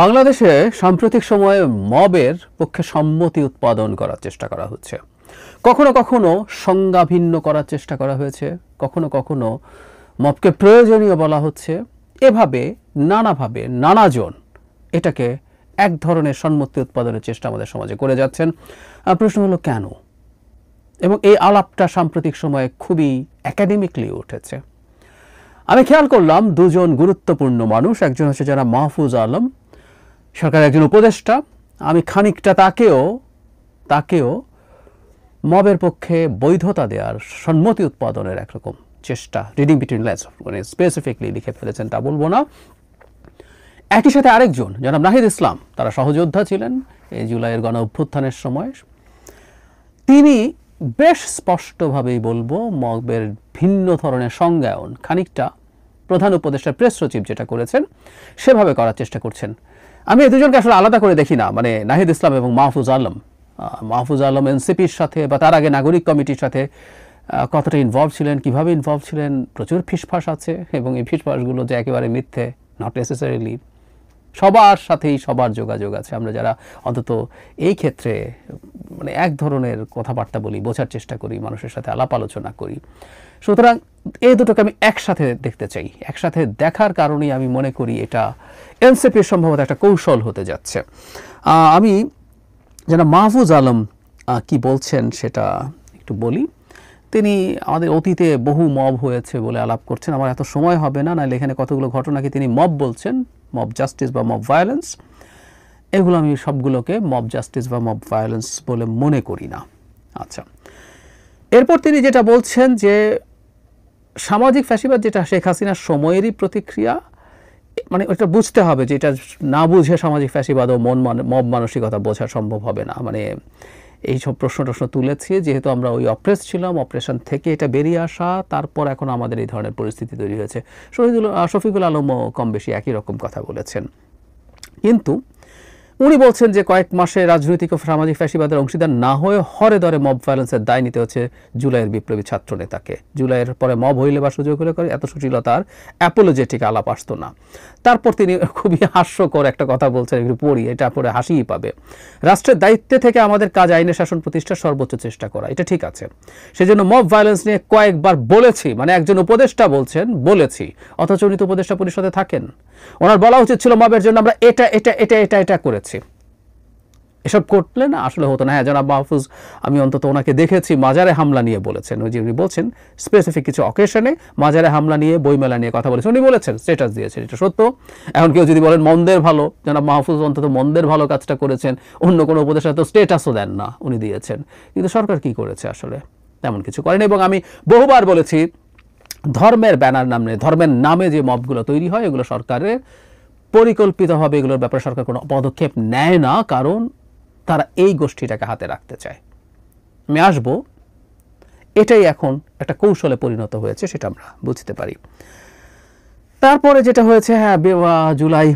বাংলাদেশে সাম্প্রতিক সময়ে মবের পক্ষে সম্মতি উৎপাদন করার চেষ্টা করা হচ্ছে। কখনো কখনো সংজ্ঞা ভিন্ন করার চেষ্টা করা হয়েছে, কখনো কখনো মবকে প্রয়োজনীয় বলা হচ্ছে। এভাবে নানাভাবে নানাজন এটাকে এক ধরনের সম্মতি উৎপাদনের চেষ্টা আমাদের সমাজে করে যাচ্ছেন। প্রশ্ন হলো কেন? এবং এই আলাপটা সাম্প্রতিক সময়ে খুবই একাডেমিকলি উঠেছে। আমি খেয়াল করলাম দুজন গুরুত্বপূর্ণ মানুষ, একজন হচ্ছে যারা মাহফুজ আলম, সরকারের একজন উপদেষ্টা। আমি খানিকটা তাকেও মবের পক্ষে বৈধতা দেওয়ার সম্মতি উৎপাদনের একরকম চেষ্টা, রিডিং বিটুইন লাইনস, মানে স্পেসিফিকলি লিখে ফেলেছেন তা বলবো না। একই সাথে আরেকজন জনাব নাহিদ ইসলাম, তারা সহযোদ্ধা ছিলেন এই জুলাইয়ের গণ অভ্যুত্থানের সময়। তিনি বেশ স্পষ্টভাবেই বলবো মবের ভিন্ন ধরনের সংজ্ঞায়ন খানিকটা প্রধান উপদেষ্টার প্রেস সচিব যেটা করেছেন সেভাবে করার চেষ্টা করছেন। আমি এই দুজনকে আসলে আলাদা করে দেখি না, মানে নাহিদ ইসলাম এবং মাহফুজ আলম এনসিপির সাথে বা তার আগে নাগরিক কমিটির সাথে কতটা ইনভলভ ছিলেন, কিভাবে ইনভলভ ছিলেন, প্রচুর ফিসফাস আছে এবং এই ফিসফাসগুলো যে একেবারে মিথ্যে, নট নেসেসারিলি। সবার সাথেই সবার যোগাযোগ আছে। আমরা যারা অন্তত এই ক্ষেত্রে মানে এক ধরনের কথাবার্তা বলি, বোঝার চেষ্টা করি, মানুষের সাথে আলাপ আলোচনা করি, সুতরাং এই দুটোকে আমি একসাথে দেখতে চাই। একসাথে দেখার কারণেই আমি মনে করি এটা এনসিপির সম্ভবত একটা কৌশল হতে যাচ্ছে। আমি যেন মাহফুজ আলম কি বলছেন সেটা একটু বলি। তিনি আমাদের অতীতে বহু মব হয়েছে বলে আলাপ করছেন। আমার এত সময় হবে না, নাহলে এখানে কতগুলো ঘটনাকে তিনি মব বলছেন, মব জাস্টিস বা মব ভায়োলেন্স। এগুলো আমি সবগুলোকে মব জাস্টিস বা মব ভায়োলেন্স বলে মনে করি না। আচ্ছা, এরপর তিনি যেটা বলছেন যে সামাজিক ফ্যাসিবাদ যেটা শেখ হাসিনার সময়েরই প্রতিক্রিয়া, মানে ওটা বুঝতে হবে যে এটা না বুঝে সামাজিক ফ্যাসিবাদ ও মব মানসিকতা বোঝা সম্ভব হবে না। মানে এইসব প্রশ্ন তুলেছি যেহেতু আমরা ওই অপ্রেস ছিলাম, অপারেশন থেকে এটা বেরিয়ে আসা, তারপর এখন আমাদের এই ধরনের পরিস্থিতি তৈরি হয়েছে। শফিকুল আলমও কম বেশি একই রকম কথা বলেছেন। কিন্তু উনি বলছেন যে কয়েক মাসে রাজনৈতিক ও সামাজিক ফ্যাসিবাদের অংশীদার না হয়ে হরে দরে মব ভায়োলেন্সের দায় নিতে হচ্ছে জুলাইয়ের বিপ্লবী ছাত্র নেতাকে। জুলাইয়ের পরে মব হইলে বা সুযোগ হলে করে এত সুশীলতার অ্যাপোলজেটিক আলাপ আসতো না। তারপর তিনি খুবই হাস্যকর একটা কথা বলছেন, একটু পড়ি, এটা পরে হাসিই পাবে। রাষ্ট্রের দায়িত্বে থেকে আমাদের কাজ আইনের শাসন প্রতিষ্ঠার সর্বোচ্চ চেষ্টা করা, এটা ঠিক আছে। সেজন্য মব ভায়োলেন্স নিয়ে কয়েকবার বলেছি, মানে একজন উপদেষ্টা বলছেন বলেছি, অথচ উনি তো উপদেষ্টা পরিষদে থাকেন। ওনার বলা উচিত ছিল মবের জন্য আমরা এটা এটা এটা এটা এটা করেছি। এসব করলে না আসলে হতো না। হ্যাঁ, জনাব মাহফুজ, আমি অন্তত ওনাকে দেখেছি মাজারে হামলা নিয়ে বলেছেন। ওই যে উনি বলছেন স্পেসিফিক কিছু অকেশনে মাজারে হামলা নিয়ে, বইমেলা নিয়ে কথা বলেছেন, উনি বলেছেন, স্ট্যাটাস দিয়েছেন, এটা সত্য। এখন কেউ যদি বলেন মন্দের ভালো, জনাব মাহফুজ অন্তত মন্দের ভালো কাজটা করেছেন, অন্য কোনো উপদেষ্টা তো স্ট্যাটাসও দেন না, উনি দিয়েছেন। কিন্তু সরকার কি করেছে? আসলে তেমন কিছু করেনি। এবং আমি বহুবার বলেছি ধর্মের ব্যানার নামে, ধর্মের নামে যে মবগুলো তৈরি হয় এগুলো সরকারের পরিকল্পিতভাবে, এগুলোর ব্যাপারে সরকার কোনো পদক্ষেপ নেয় না, কারণ তারা এই গোষ্ঠীটাকে হাতে রাখতে চায়। আমি আসবো, এটাই এখন একটা কৌশলে পরিণত হয়েছে, সেটা আমরা বুঝতে পারি। তারপরে যেটা হয়েছে, হ্যাঁ, জুলাই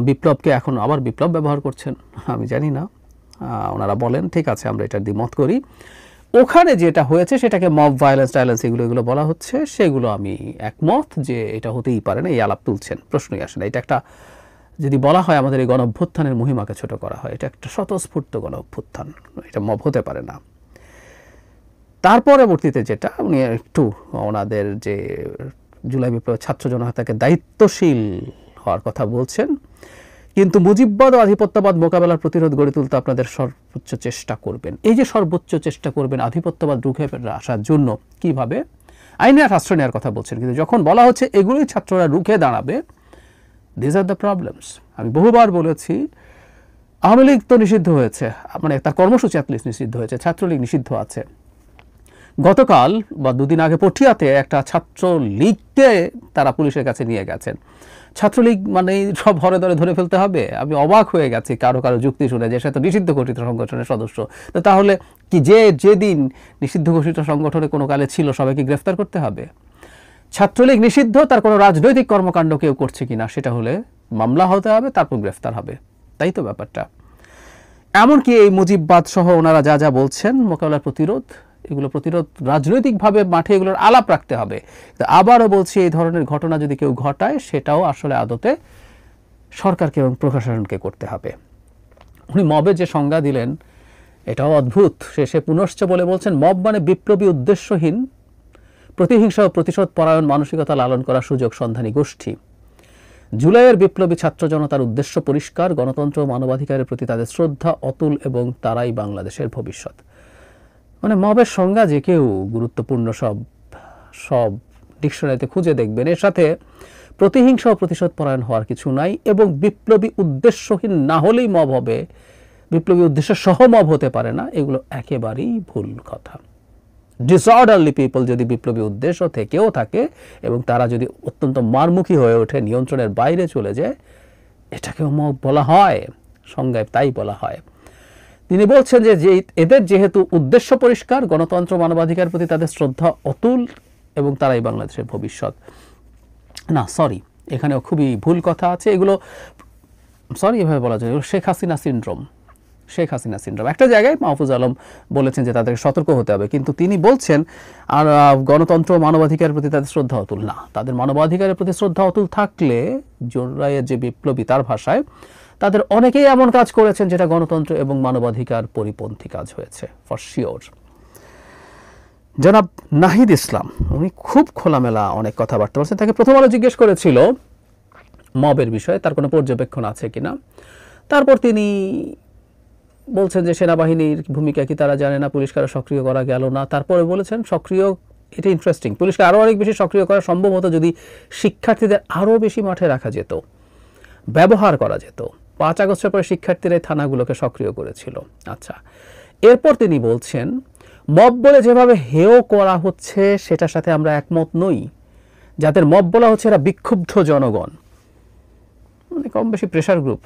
বিপ্লবকে এখন আবার বিপ্লব ব্যবহার করছেন, আমি জানি না, ওনারা বলেন, ঠিক আছে, আমরা এটার দ্বিমত করি। ওখানে যেটা হয়েছে সেটাকে মব ভায়োলেন্স টাইলেন্স এগুলো বলা হচ্ছে, সেগুলো আমি একমত যে এটা হতেই পারে না, এই আলাপ তুলছেন, প্রশ্নই আসে না। এটা একটা, যদি বলা হয় আমাদের এই গণ অভ্যুত্থানের মহিমাকে ছোট করা হয়, এটা একটা স্বতঃস্ফূর্ত গণ অভ্যুত্থান, এটা মব হতে পারে না। তার পরবর্তীতে যেটা উনি একটু ওনাদের যে জুলাই বিপ্লব ছাত্র জনতাকে দায়িত্বশীল হওয়ার কথা বলছেন, কিন্তু মুজিববাদ ও আধিপত্যবাদ মোকাবেলার প্রতিরোধ গড়ে তুলতে আপনাদের সর্বোচ্চ চেষ্টা করবেন। এই যে সর্বোচ্চ চেষ্টা করবেন আধিপত্যবাদ রুখে আসার জন্য, কিভাবে? আইনের আশ্রয় নেওয়ার কথা বলছেন, কিন্তু যখন বলা হচ্ছে এগুলোই ছাত্ররা রুখে দাঁড়াবে, দিস আর দ্য প্রবলেমস। আমি বহুবার বলেছি, আওয়ামী লীগ তো নিষিদ্ধ হয়েছে, মানে তার কর্মসূচি অ্যাটলিস্ট নিষিদ্ধ হয়েছে, ছাত্রলীগ নিষিদ্ধ আছে। গতকাল বা দুদিন আগে পটিয়াতে একটা ছাত্রলীগকে তারা পুলিশের কাছে নিয়ে গেছেন। ছাত্রলীগ মানে সব হরে ধরে ফেলতে হবে? আমি অবাক হয়ে গেছি কারো যুক্তি শুনে যে সে তো নিষিদ্ধ ঘোষিত সংগঠনের সদস্য। তো তাহলে কি যেদিন নিষিদ্ধ ঘোষিত সংগঠনে কোনো কালে ছিল সবাইকে গ্রেফতার করতে হবে? ছাত্রলীগ নিষিদ্ধ, তার কোনো রাজনৈতিক কর্মকাণ্ড কেউ করছে কিনা সেটা হলে মামলা হতে হবে, তারপর গ্রেফতার হবে, তাই তো ব্যাপারটা। এমনকি এই মুজিববাদ সহ ওনারা যা বলছেন মোকাবেলার প্রতিরোধ, এগুলো প্রতিরোধ রাজনৈতিকভাবে মাঠে এগুলোর আলাপ রাখতে হবে। আবারও বলছি, এই ধরনের ঘটনা যদি কেউ ঘটায় সেটাও আসলে আদতে সরকারকে এবং প্রশাসনকে করতে হবে। উনি মবের যে সংজ্ঞা দিলেন এটাও অদ্ভুত। শেষে পুনশ্চ বলে বলছেন, মব মানে বিপ্লবী উদ্দেশ্যহীন প্রতিহিংসা ও প্রতিশোধ পরায়ণ মানসিকতা লালন করা সুযোগ সন্ধানী গোষ্ঠী। জুলাইয়ের বিপ্লবী ছাত্র জনতার উদ্দেশ্য পরিষ্কার, গণতন্ত্র ও মানবাধিকারের প্রতি তাদের শ্রদ্ধা অতুল এবং তারাই বাংলাদেশের ভবিষ্যৎ। মানে মবের সংজ্ঞা যে কেউ গুরুত্বপূর্ণ সব ডিকশনারিতে খুঁজে দেখবেন। এর সাথে প্রতিহিংসা ও প্রতিশোধ পরায়ণ হওয়ার কিছু নাই এবং বিপ্লবী উদ্দেশ্যহীন না হলেই মব হবে, বিপ্লবী উদ্দেশ্য সহ মব হতে পারে না, এগুলো একেবারেই ভুল কথা। ডিসঅর্ডারলি পিপল যদি বিপ্লবী উদ্দেশ্য থেকেও থাকে এবং তারা যদি অত্যন্ত মারমুখী হয়ে ওঠে, নিয়ন্ত্রণের বাইরে চলে যায়, এটাকেও মব বলা হয়, সংজ্ঞায় তাই বলা হয়। তিনি বলছেন যে এদের যেহেতু উদ্দেশ্য পরিষ্কার, গণতন্ত্র মানবাধিকার প্রতি তাদের শ্রদ্ধা অতুল এবং তারাই বাংলাদেশের ভবিষ্যৎ। না সরি, এখানেও খুবই ভুল কথা আছে। এগুলো সরি এভাবে বলা যায়, এগুলো শেখ হাসিনা সিনড্রোম। একটা জায়গায় মাহফুজ আলম বলেছেন যে তাদেরকে সতর্ক হতে হবে, কিন্তু তিনি বলছেন আর গণতন্ত্র মানবাধিকারের প্রতি তাদের শ্রদ্ধা অতুল না। তাদের মানবাধিকারের প্রতি শ্রদ্ধা অতুল থাকলে জুলাইয়ের যে বিপ্লবী তার ভাষায় তাদের অনেকেই এমন কাজ করেছেন যেটা গণতন্ত্র এবং মানবাধিকার পরিপন্থী কাজ হয়েছে, ফর শিওর। জনাব নাহিদ ইসলাম উনি খুব খোলামেলা অনেক কথাবার্তা বলছেন। তাকে প্রথম আলো জিজ্ঞেস করেছিল মবের বিষয়ে তার কোনো পর্যবেক্ষণ আছে কিনা। তারপর তিনি বলছেন যে সেনাবাহিনীর ভূমিকা কি তারা জানে না, পুলিশকে আরও সক্রিয় করা গেল না। তারপরে বলেছেন সক্রিয়, এটা ইন্টারেস্টিং, পুলিশকে আরও অনেক বেশি সক্রিয় করা সম্ভব হতো যদি শিক্ষার্থীদের আরও বেশি মাঠে রাখা যেত, ব্যবহার করা যেত। 5 আগস্টের পরে শিক্ষার্থীরা এই থানাগুলোকে সক্রিয় করেছিল। আচ্ছা, এরপর তিনি বলছেন মব বলে যেভাবে হেয় করা হচ্ছে সেটার সাথে আমরা একমত নই। যাদের মব বলা হচ্ছে এরা বিক্ষুব্ধ জনগণ, মানে কম বেশি প্রেশার গ্রুপ।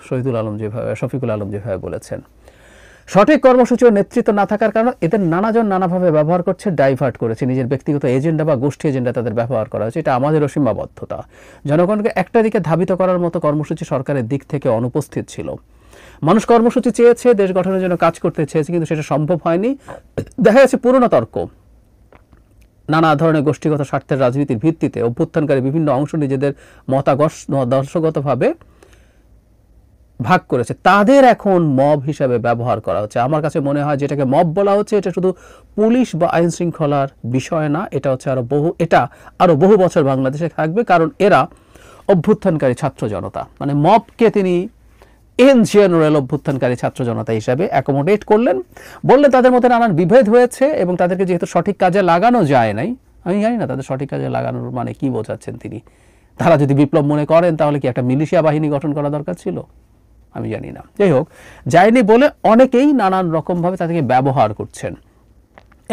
শফিকুল আলম যেভাবে বলেছেন, সঠিক কর্মসূচি ও নেতৃত্ব না থাকার কারণে এদের নানাজন নানাভাবে ব্যবহার করছে, ডাইভার্ট করেছে, নিজের ব্যক্তিগত এজেন্ডা বা গোষ্ঠী এজেন্ডা তাদের ব্যবহার করা হচ্ছে। এটা আমাদেরও সীমাবদ্ধতা। জনগণকে একটা দিকে ধাবিত করার মতো কর্মসূচি সরকারের দিক থেকে অনুপস্থিত ছিল। মানুষ কর্মসূচি চেয়েছে, দেশ গঠনের জন্য কাজ করতে চেয়েছে, কিন্তু সেটা সম্ভব হয়নি। দেখা যাচ্ছে পুরনো তর্ক, নানা ধরনের গোষ্ঠীগত স্বার্থের রাজনীতির ভিত্তিতে অভ্যুত্থানকারী বিভিন্ন অংশ নিজেদের মতাদর্শগতভাবে ভাগ করেছে, তাদের এখন মব হিসাবে ব্যবহার করা হচ্ছে। আমার কাছে মনে হয় যেটাকে মব বলা হচ্ছে এটা শুধু পুলিশ বা আইন শৃঙ্খলার বিষয় না, এটা হচ্ছে আরো বহু বছর বাংলাদেশে থাকবে, কারণ এরা অভ্যুত্থানকারী ছাত্র জনতা। মানে মবকে তিনি ইন জেনারেল অভ্যুত্থানকারী ছাত্র জনতা হিসাবে অ্যাকোমোডেট করলেন, বললেন তাদের মধ্যে নানান বিভেদ হয়েছে এবং তাদেরকে যেহেতু সঠিক কাজে লাগানো যায় নাই, আমি জানি না তাদের সঠিক কাজে লাগানোর মানে কি বোঝাচ্ছেন তিনি। তারা যদি বিপ্লব মনে করেন তাহলে কি একটা মিলিশিয়া বাহিনী গঠন করা দরকার ছিল, আমি জানি না। যাই হোক, যায়নি বলে অনেকেই নানান রকমভাবে তাদেরকে ব্যবহার করছেন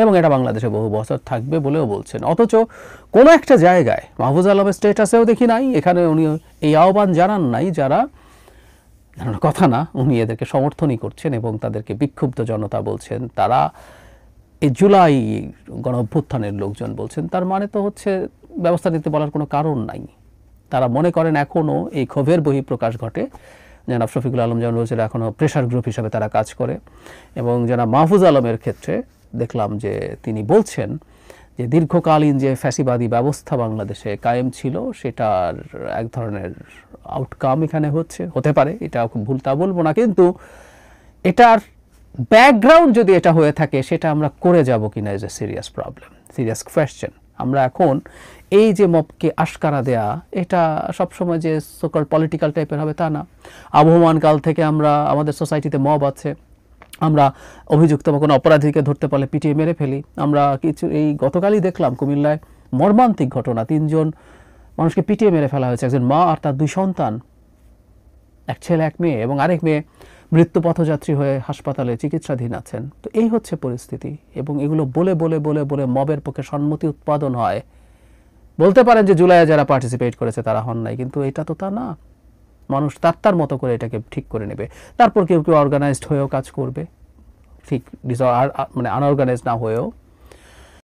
এবং এটা বাংলাদেশে বহু বছর থাকবে বলেও বলছেন। অথচ কোনো একটা জায়গায় মাহফুজ আলমের স্টেটাসেও দেখি নাই, এখানে উনি এই আহ্বান জানান নাই, যারা কথা না, উনি এদেরকে সমর্থনই করছেন এবং তাদেরকে বিক্ষুব্ধ জনতা বলছেন, তারা এই জুলাই গণ অভ্যুত্থানের লোকজন বলছেন। তার মানে তো হচ্ছে ব্যবস্থা নিতে বলার কোনো কারণ নাই। তারা মনে করেন এখনও এই ক্ষোভের বহিঃপ্রকাশ ঘটে। জনাব শফিকুল আলম যেমন বলছিল এখনও প্রেশার গ্রুপ হিসাবে তারা কাজ করে, এবং জনাব মাহফুজ আলমের ক্ষেত্রে দেখলাম যে তিনি বলছেন যে দীর্ঘকালীন যে ফ্যাসিবাদী ব্যবস্থা বাংলাদেশে কায়েম ছিল সেটার এক ধরনের আউটকাম এখানে হতে পারে, এটা খুব ভুল তা বলবো না, কিন্তু এটার ব্যাকগ্রাউন্ড যদি এটা হয়ে থাকে সেটা আমরা করে যাব কিনা is a serious problem, serious question. আমরা এখন এই যে মবকে আশকারা দেয়া, এটা সবসময় যে সোকল পলিটিক্যাল টাইপের হবে তা না। আবহমান কাল থেকে আমাদের সোসাইটিতে মব আছে, আমরা অভিযুক্ত বা কোনো অপরাধীকে ধরতে পারলে পিটিয়ে মেরে ফেলি। আমরা এই গতকালই দেখলাম কুমিল্লায় মর্মান্তিক ঘটনা, 3 জন মানুষকে পিটিয়ে মেরে ফেলা হয়েছে, একজন মা আর তার 2 সন্তান, এক ছেলে এক মেয়ে, এবং আরেক মেয়ে মৃত্যু পথযাত্রী হয়ে হাসপাতালে চিকিৎসাধীন আছেন। তো এই হচ্ছে পরিস্থিতি, এবং এগুলো বলে বলে বলে বলে মবের পক্ষে সম্মতি উৎপাদন হয়। বলতে পারেন যে জুলাইয়ে যারা পার্টিসিপেট করেছে তারা হন নাই, কিন্তু এটা তো তা না। মানুষ তার মতো করে এটাকে ঠিক করে নেবে, তারপর কেউ কেউ অর্গানাইজড হয়েও কাজ করবে, ঠিক মানে আনঅর্গানাইজড না হয়েও।